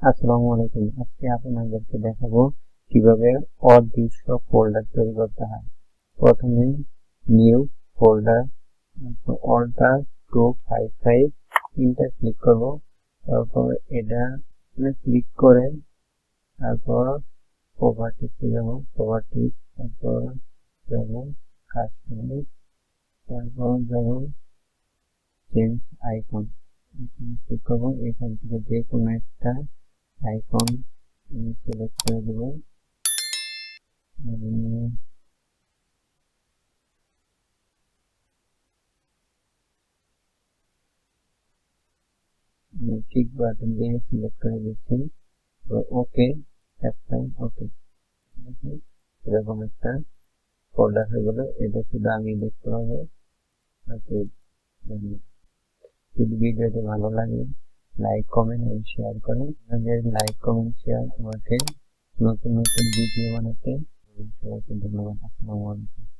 আসসালামু আলাইকুম। আজকে আপনাদেরকে দেখাবো কিভাবে অদৃশ্য ফোল্ডার তৈরি করতে হয়। প্রথমে new folder, alter 255 enter click করব। তারপর এটা ক্লিক করে তারপর প্রপার্টিসে যাব, প্রপার্টিস, তারপর যাব কাস্টমাইজ, তারপর যাব চেঞ্জ আইকন, ক্লিক করবো। এখান থেকে যে কোনো একটা আইকন সিলেক্ট করে দেব। টিক বাটন দিয়ে সিলেক্ট করে দিচ্ছি। ওকে, ওকে, এরকম একটা ফোল্ডার হয়ে গেল। এটা শুধু আমি দেখতে পাবো। যদি ভিডিওটি ভালো লাগে লাইক, কমেন্ট এবং শেয়ার করেন। আপনাদের লাইক, কমেন্ট, শেয়ার আমাকে নতুন নতুন ভিডিও বানাতে। সবাইকে ধন্যবাদ। আসসালামু আলাইকুম।